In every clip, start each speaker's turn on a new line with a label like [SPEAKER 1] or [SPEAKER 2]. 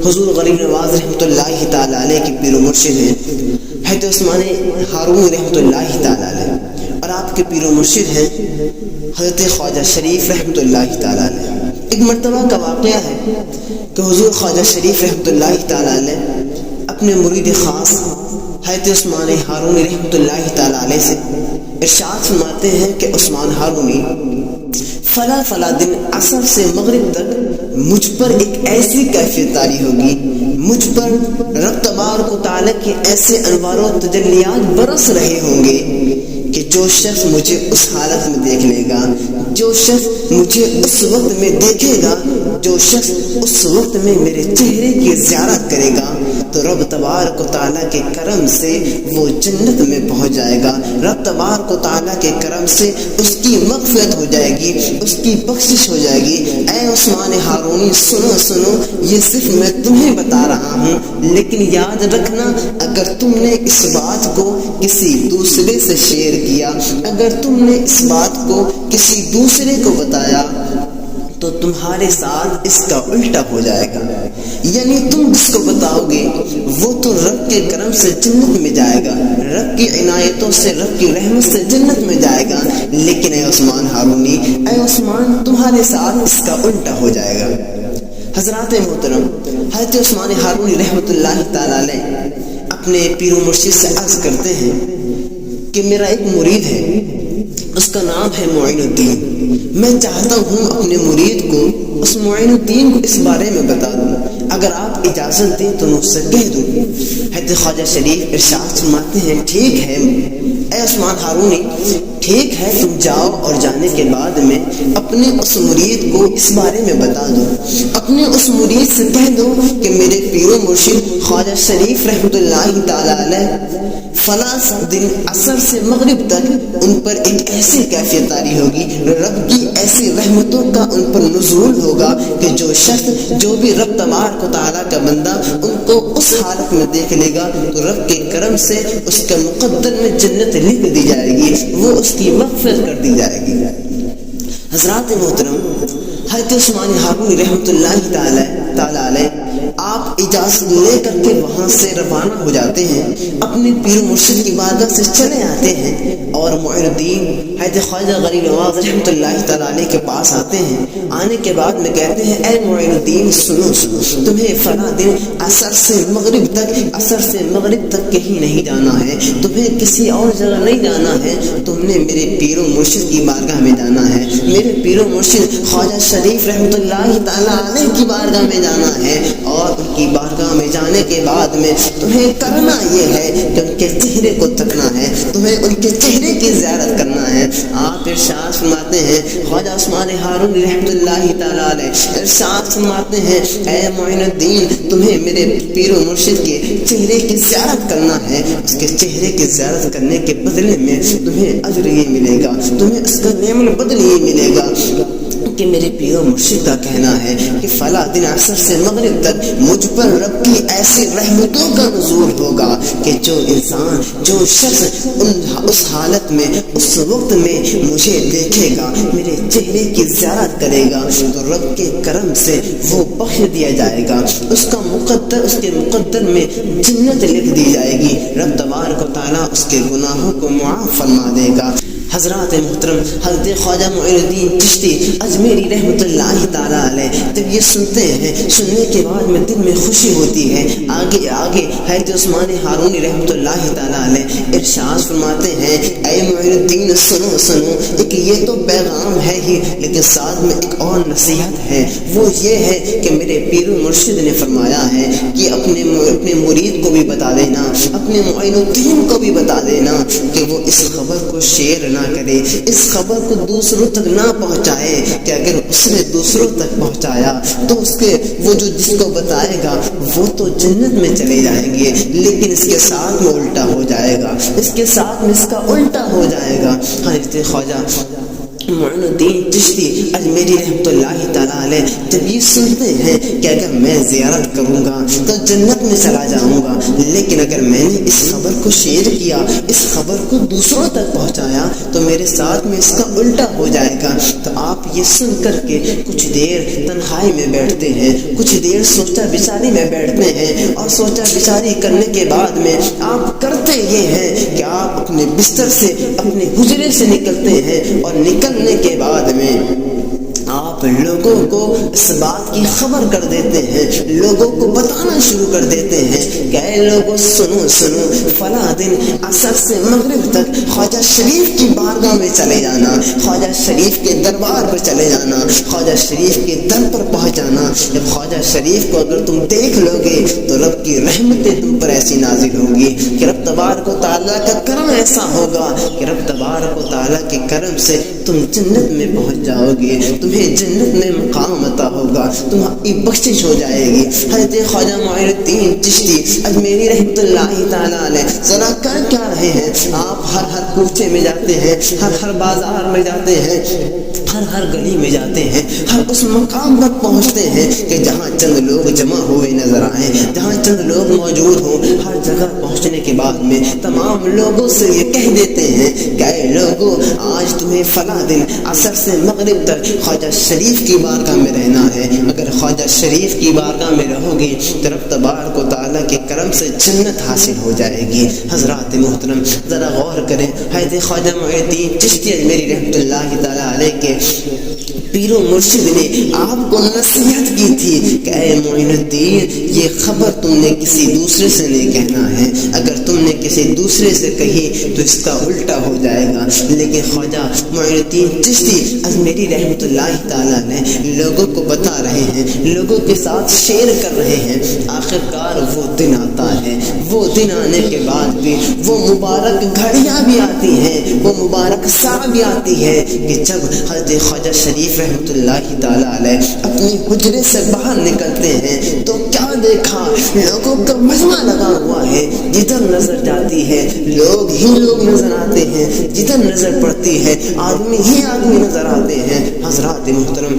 [SPEAKER 1] حضور غریب نواز رحمۃ اللہ تعالی علیہ کے پیر و مرشد ہیں حضرت عثمان ہارونی رحمۃ اللہ تعالی علیہ، اور آپ کے پیر و مرشد ہیں حضرت خواجہ شریف رحمۃ اللہ تعالی علیہ۔ ایک مرتبہ کا واقعہ ہے کہ حضور خواجہ شریف رحمۃ اللہ تعالی علیہ اپنے مرید خاص حضرت عثمان ہارونی رحمۃ اللہ تعالی علیہ سے ارشاد فرماتے ہیں کہ عثمان ہارونی، فلاں دن عصر سے مغرب تک مجھ پر ایک ایسی کیفیت طاری ہوگی، مجھ پر رب تبارک و تعالیٰ کے ایسے انوار و تجلیات برس رہے ہوں گے کہ جو شخص مجھے اس حالت میں دیکھ لے گا، جو شخص مجھے اس وقت میں دیکھے گا، جو شخص اس وقت میں میرے چہرے کی زیارت کرے گا تو رب تبارک و تعالیٰ کے کرم سے وہ جنت میں پہنچ جائے گا، رب تبارک و تعالیٰ کے کرم سے اس کی مغفرت ہو جائے گی، اس کی بخشش ہو جائے گی۔ اے عثمان ہارونی، سنو، یہ صرف میں تمہیں بتا رہا ہوں، لیکن یاد رکھنا اگر تم نے اس بات کو کسی دوسرے سے شیئر کیا، اگر تم نے اس بات کو کسی دوسرے کو بتایا تو تمہارے ساتھ اس کا الٹا ہو جائے گا، یعنی تم جس کو بتاؤ گے وہ تو رب کے کرم سے جنت میں جائے گا، رب کی عنایتوں سے، رب کی رحمت سے جنت میں جائے گا، لیکن اے عثمان ہارونی، اے عثمان، تمہارے ساتھ اس کا الٹا ہو جائے گا۔ حضرات محترم، حضرت عثمان ہارونی رحمۃ اللہ تعالی علیہ اپنے پیر و مرشد سے عرض کرتے ہیں کہ میرا ایک مرید ہے، اس کا نام ہے معین الدین، میں چاہتا ہوں اپنے مرید کو، اس معین الدین کو اس بارے میں بتا دوں، اگر آپ اجازت دیں تو میں اس سے کہہ دوں۔ حضرت خواجہ شریف ارشاد فرماتے ہیں، ٹھیک ہے اے عثمان ہارونی، ٹھیک ہے، تم جاؤ اور جانے کے بعد میں اپنے اس مرید کو اس بارے میں بتا دو، اپنے اس مرید سے کہہ دو کہ میرے پیر و مرشد خواجہ شریف رحمۃ اللہ تعالی علیہ فلاں دن عصر سے مغرب تک ان پر ایک ایسی کیفیت طاری ہوگی، رب کی ایسی رحمتوں کا ان پر نزول ہوگا کہ جو شخص، جو بھی رب تبارک و تعالیٰ کا بندہ ان کو اس حالت میں دیکھ لے گا تو رب کے کرم سے اس کے مقدر میں جنت لکھ دی جائے گی، وہ اس کی مغفرت کر دی جائے گی۔ حضرات محترم، حضرت عثمان ہارونی رحمۃ اللہ تعالی علیہ آپ اجازت لے کر کے وہاں سے روانہ ہو جاتے ہیں، اپنے پیر و مرشد کی بارگاہ سے چلے آتے ہیں اور معین الدین حضرت خواجہ غریب نواز رحمۃ اللہ تعالی علیہ کے پاس آتے ہیں۔ آنے کے بعد میں کہتے ہیں، اے معین الدین، سنو، تمہیں فلاں دن عصر سے مغرب تک کہیں نہیں جانا ہے، تمہیں کسی اور جگہ نہیں جانا ہے، تم نے میرے پیر و مرشد کی بارگاہ میں جانا ہے، میرے پیر و مرشد خواجہ شریف رحمۃ اللہ تعالی علیہ کی بارگاہ میں جانا ہے، اور ان کی بارگاہ میں جانے کے بعد میں تمہیں کرنا یہ ہے کہ ان کے چہرے کو تکنا ہے، تمہیں ان کے چہرے کی زیارت کرنا ہے۔ آپ ارشاد فرماتے ہیں، خواجہ عثمان ہارونی رحمۃ اللہ تعالی علیہ ارشاد فرماتے ہیں، اے معین الدین، تمہیں میرے پیر و مرشد کے چہرے کی زیارت کرنا ہے، اس کے چہرے کی زیارت کرنے کے بدلے میں تمہیں اجر یہ ملے گا، تمہیں اس کا نعم البدل یہ ملے گا کہ میرے پیر و مرشد کا کہنا ہے کہ فلاں دن عصر سے مغرب تک مجھ پر رب کی ایسی رحمتوں کا نزول ہوگا کہ جو انسان، جو شخص اس حالت میں، اس وقت میں مجھے دیکھے گا، میرے چہرے کی زیارت کرے گا تو رب کے کرم سے وہ بخش دیا جائے گا، اس کا مقدر، اس کے مقدر میں جنت لکھ دی جائے گی، رب تبارک و تعالیٰ اس کے گناہوں کو معاف فرما دے گا۔ حضرات محترم، حضرت خواجہ معین الدین چشتی اجمیری رحمۃ اللہ تعالی علیہ جب یہ سنتے ہیں، سننے کے بعد میں دل میں خوشی ہوتی ہے۔ آگے حضرت عثمان ہارونی رحمۃ اللہ تعالی علیہ ارشاد فرماتے ہیں، اے معین الدین، سنو، ایک یہ تو پیغام ہے ہی، لیکن ساتھ میں ایک اور نصیحت ہے، وہ یہ ہے کہ میرے پیر و مرشد نے فرمایا ہے کہ اپنے مرید کو بھی بتا دینا، اپنے معین الدین کو بھی بتا دینا کہ وہ اس خبر کو شیئر نہ کرے، اس خبر کو دوسروں تک نہ پہنچائے، کہ اگر اس نے دوسروں تک پہنچایا تو اس کے وہ جو جس کو بتائے گا وہ تو جنت میں چلے جائیں گے، لیکن اس کے ساتھ میں الٹا ہو جائے گا، اس کے ساتھ میں اس کا الٹا ہو جائے گا۔ حضرت خواجہ معین الدین چشتی اجمیری رحمۃ اللہ تعالیٰ علیہ جب یہ سنتے ہیں کہ اگر میں زیارت کروں گا تو جنت میں چلا جاؤں گا، لیکن اگر میں نے اس خبر کو شیئر کیا، اس خبر کو دوسروں تک پہنچایا تو میرے ساتھ میں اس کا الٹا ہو جائے گا۔ تو آپ یہ سن کر کے کچھ دیر تنہائی میں بیٹھتے ہیں، کچھ دیر سوچا بچاری میں بیٹھتے ہیں، اور سوچا بچاری کرنے کے بعد میں آپ کرتے یہ ہیں کہ آپ اپنے بستر سے، اپنے حجرے سے نکلتے ہیں، اور نکلنے کے بعد میں آپ لوگوں کو اس بات کی خبر کر دیتے ہیں، لوگوں کو بتانا شروع کر دیتے ہیں کہ اے لوگوں سنو سنو، فلاں دن عصر سے مغرب تک خواجہ شریف کی بارگاہ میں چلے جانا، خواجہ شریف کے دربار پر چلے جانا، خواجہ شریف کے در پر پہنچ جانا۔ جب خواجہ شریف کو اگر تم دیکھ لو گے تو رب کی رحمتیں تم پر ایسی نازل ہوگی کہ رب تبارک و تعالیٰ کا کرم ایسا ہوگا کہ رب تبارک و تعالیٰ کے کرم سے تم جنت میں پہنچ جاؤ گے، تمہیں جنت میں مقام عطا ہوگا، تمہاری بخشش ہو جائے گی۔ حضرت خواجہ معین الدین چشتی اجمیری رحمۃ اللہ تعالیٰ علیہ ذرا کر کیا رہے ہیں؟ آپ ہر کوچے میں جاتے ہیں، ہر بازار میں جاتے ہیں، ہر گلی میں جاتے ہیں، ہر اس مقام پر پہنچتے ہیں کہ جہاں چند لوگ جمع ہوئے نظر آئیں، جہاں چند لوگ موجود ہوں۔ ہر جگہ پہنچنے کے بعد میں تمام لوگوں سے یہ کہہ دیتے ہیں کہ اے لوگوں، آج تمہیں فلاں دن عصر سے مغرب تک خواجہ شریف کی بارگاہ میں رہنا ہے۔ اگر خواجہ شریف کی بارگاہ میں رہو گی تو رب تبارک و تعالیٰ کے کرم سے جنت حاصل ہو جائے گی۔ حضرات محترم ذرا غور کریں، حضرت خواجہ معین الدین چشتی اجمیری رحمۃ اللہ تعالیٰ علیہ کے پیر و مرشد نے آپ کو نصیحت کی تھی کہ اے معین الدین، یہ خبر تم نے کسی دوسرے سے نہیں کہنا ہے، اگر تم نے کسی دوسرے سے کہی تو اس کا الٹا ہو جائے گا۔ لیکن خواجہ معین الدین چشتی اجمیری رحمۃ اللہ تعالیٰ نے لوگوں کو بتا رہے ہیں، لوگوں کے ساتھ شیئر کر رہے ہیں۔ آخرکار وہ دن آتا ہے، وہ دن آنے کے بعد بھی وہ مبارک گھڑیاں بھی آتی ہیں، وہ مبارک ساعت بھی آتی ہے کہ جب حضرت خواجہ شریف رحمۃ اللہ تعالیٰ علیہ اپنی حجرے سے باہر نکلتے ہیں تو کیا دیکھا؟ لوگوں کا مجمع لگا ہوا ہے، جدھر نظر جاتی ہے لوگ ہی لوگ نظر آتے ہیں، جدھر نظر پڑتی ہے آدمی ہی آدمی نظر آتے ہیں۔ حضرات محترم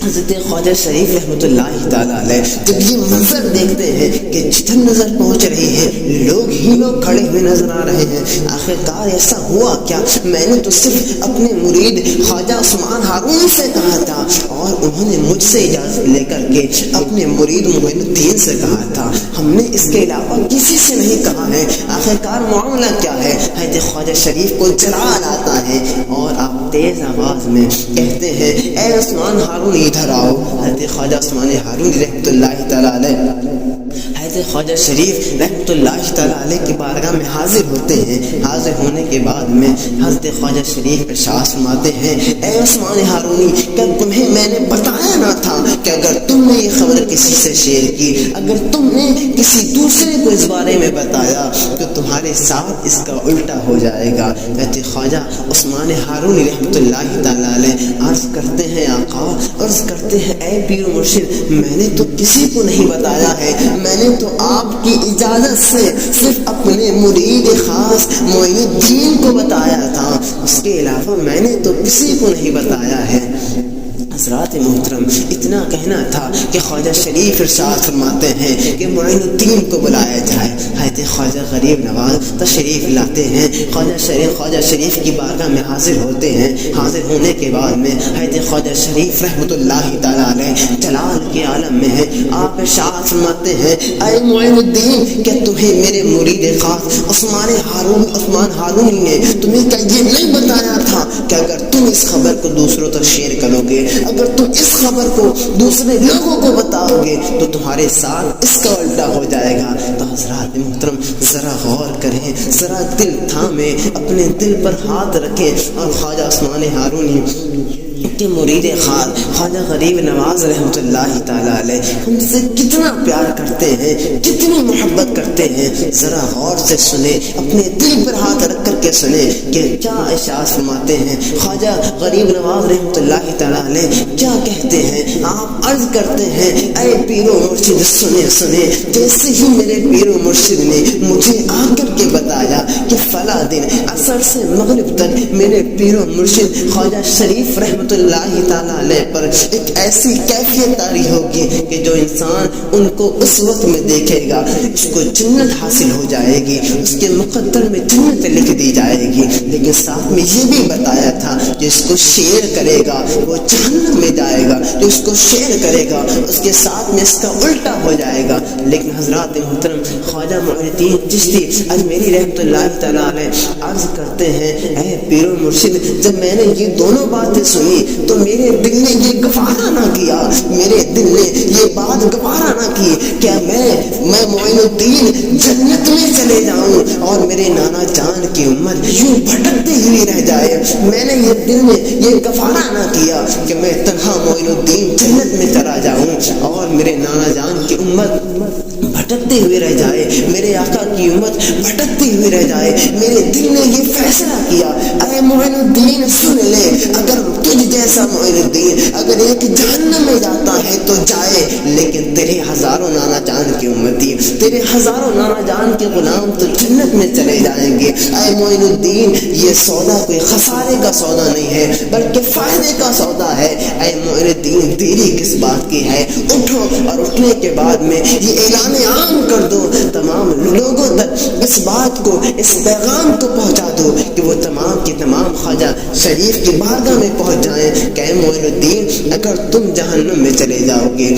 [SPEAKER 1] حضرت خواجہ شریف رحمۃ اللہ تعالیٰ علیہ جب یہ منظر دیکھتے ہیں کہ جدھر نظر پہنچ رہی ہے لوگ ہی لوگ کھڑے ہوئے نظر آ رہے ہیں، آخرکار ایسا ہوا کیا؟ میں نے تو صرف اپنے مرید خواجہ عثمان ہارونی سے کہا تھا، اور انہوں نے مجھ سے اجازت لے کر کے اپنے مرید معین الدین سے کہا تھا، ہم نے اس کے علاوہ کسی سے نہیں کہا ہے۔ آخرکار معاملہ کیا ہے؟ حضرت خواجہ شریف کو جلال آتا ہے اور آپ تیز آواز میں کہتے ہیں اے عثمان ہارونی ادھر آؤ۔ حضرت خواجہ عثمان ہارونی رحمۃ اللہ تعالیٰ علیہ حضرت خواجہ شریف رحمۃ اللہ تعالیٰ علیہ کی بارگاہ میں حاضر ہوتے ہیں۔ حاضر ہونے کے بعد میں حضرت خواجہ شریف ارشاد فرماتے ہیں اے عثمان ہارونی، کیا تمہیں میں نے بتایا نہ تھا کہ اگر تم نے یہ خبر کسی سے شیئر کی، اگر تم نے کسی دوسرے کو اس بارے میں بتایا تو تمہارے ساتھ اس کا الٹا ہو جائے گا۔ حضرت خواجہ عثمان ہارونی رحمۃ اللہ تعالیٰ علیہ عرض کرتے ہیں آقا، عرض کرتے ہیں اے پیر مرشد، میں نے تو کسی کو نہیں بتایا ہے، میں نے تو آپ کی اجازت سے صرف اپنے مرید خاص معین الدین کو بتایا تھا، اس کے علاوہ میں نے تو کسی کو نہیں بتایا ہے۔ حضرات محترم اتنا کہنا تھا کہ خواجہ شریف ارشاد فرماتے ہیں کہ معین الدین کو بلایا جائے۔ حضرت خواجہ غریب نواز تشریف لاتے ہیں، خواجہ شریف کی بارگاہ میں حاضر ہوتے ہیں۔ حاضر ہونے کے بعد میں حضرت خواجہ شریف رحمۃ اللہ تعالیٰ علیہ جلال کے عالم میں ہے، آپ ارشاد فرماتے ہیں اے معین الدین، کیا تمہیں میرے مرید خاص عثمان ہارونی نے تمہیں کیا یہ نہیں بتایا تھا کہ اگر تم اس خبر کو دوسروں تک شیئر کرو گے، اگر تم اس خبر کو دوسرے لوگوں کو بتاؤ گے تو تمہارے ساتھ اس کا الٹا ہو جائے گا؟ تو حضرات محترم ذرا غور کریں، ذرا دل تھامیں، اپنے دل پر ہاتھ رکھیں اور خواجہ عثمان ہارونی کے مرید خاص خواجہ غریب نواز رحمۃ اللہ تعالیٰ علیہ ہم سے کتنا پیار کرتے ہیں، کتنی محبت کرتے ہیں، ذرا غور سے سنیں، اپنے دل پر ہاتھ رکھ کر کے سنیں کہ کیا ارشاد فرماتے ہیں خواجہ غریب نواز رحمۃ اللہ تعالیٰ علیہ کیا کہتے ہیں. آپ عرض کرتے ہیں اے پیر و مرشد سنیں سنیں، جیسے ہی میرے پیر و مرشد نے مجھے آ کر کے بتایا کہ فلاں دن عصر سے مغرب تک میرے پیر و مرشد خواجہ شریف رحمۃ اللہ تعالیٰ علیہ پر ایک ایسی کیفیت طاری ہوگی کہ جو انسان ان کو اس وقت میں دیکھے گا اس کو جنت حاصل ہو جائے گی، اس کے مقدر میں جنت لکھ دی جائے گی. لیکن ساتھ میں یہ بھی بتایا تھا کہ اس کو شیئر کرے گا وہ جہنم میں جائے گا، جو اس کو شیئر کرے گا اس کے ساتھ میں اس کا الٹا ہو جائے گا. لیکن حضرات محترم خواجہ معین الدین چشتی اجمیری رحمۃ اللہ تعالیٰ علیہ عرض کرتے ہیں اے پیر و مرشد جب میں نے یہ دونوں باتیں سنی تو میرے دل نے یہ گوارا نہ کیا، میرے دل نے یہ بات گوارا نہ کی کیا میں معین الدین جنت میں چلے جاؤں اور میرے نانا جان کی امت یوں بھٹکتی ہوئی رہ جائے. میں نے یہ دل میں یہ گوارا نہ کیا کہ میں تنہا معین الدین جنت میں چلا جاؤں اور میرے نانا جان کی امت بھٹکتے ہوئے رہ جائے، میرے آقا کی امت بھٹکتی ہوئی رہ جائے. میرے دل نے یہ فیصلہ کیا اے معین الدین سن لے، اگر تجھ جیسا معین الدین اگر ایک جہنم میں جاتا ہے تو جائے، لیکن تیرے ہزاروں نانا جان کی امتی، تیرے ہزاروں نانا جان کے غلام تو جنت میں چلے جائیں گے. اے معین الدین یہ سودا کوئی خسارے کا سودا نہیں ہے بلکہ فائدے کا سودا ہے. اے معین الدین دیری کس بات کی ہے، اٹھو اور اٹھنے کے بعد میں یہ اعلان عام کر دو، تمام لوگوں تک اس بات کو اس پیغام کو پہنچا دو کہ وہ تمام کی تمام خواجہ شریف کی بارگاہ میں پہنچ جائیں کہ اے معین الدین اگر تم جہنم میں چلے جاؤ گے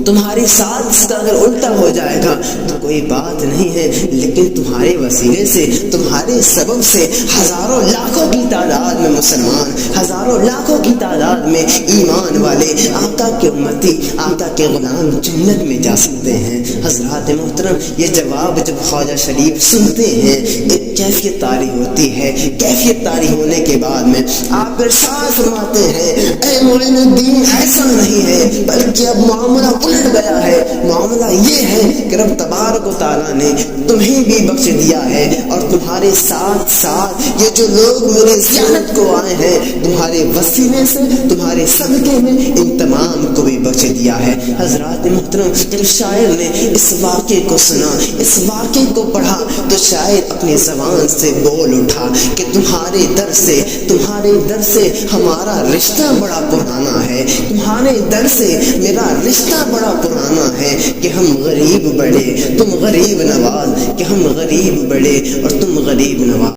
[SPEAKER 1] تمہاری ساتھ کا اگر الٹا ہو جائے گا تو کوئی بات نہیں ہے، لیکن تمہارے وسیلے سے تمہارے سبب سے ہزاروں لاکھوں کی تعداد میں مسلمان، ہزاروں لاکھوں کی تعداد میں ایمان والے آقا کے امتی، آقا کے غلام جنت میں جا سکتے ہیں. حضرات محترم یہ جواب جب خواجہ شریف سنتے ہیں ایک کیفیت طاری ہوتی ہے. کیفیت طاری ہونے کے بعد میں آپ ارشاد فرماتے ہیں اے معین الدین ایسا نہیں ہے بلکہ اب معاملہ الٹ گیا ہے. معاملہ یہ ہے کہ رب تبارک و تعالیٰ نے تمہیں بھی بخش دیا ہے اور تمہارے ساتھ ساتھ یہ جو لوگ میرے زیارت کو آئے ہیں تمہارے وسیلے سے تمہارے صدقے میں ان تمام کو بھی بخش دیا ہے. حضرات محترم جب شاعر نے اس واقعے کو سنا، اس واقعے کو پڑھا تو شاعر اپنی زبان سے بول اٹھا کہ تمہارے در سے ہمارا رشتہ بڑا پرانا ہے، تمہارے در سے میرا رشتہ بڑا پرانا ہے کہ ہم غریب بڑے تم غریب نواز، کہ ہم غریب بڑے اور تم غریب نواز.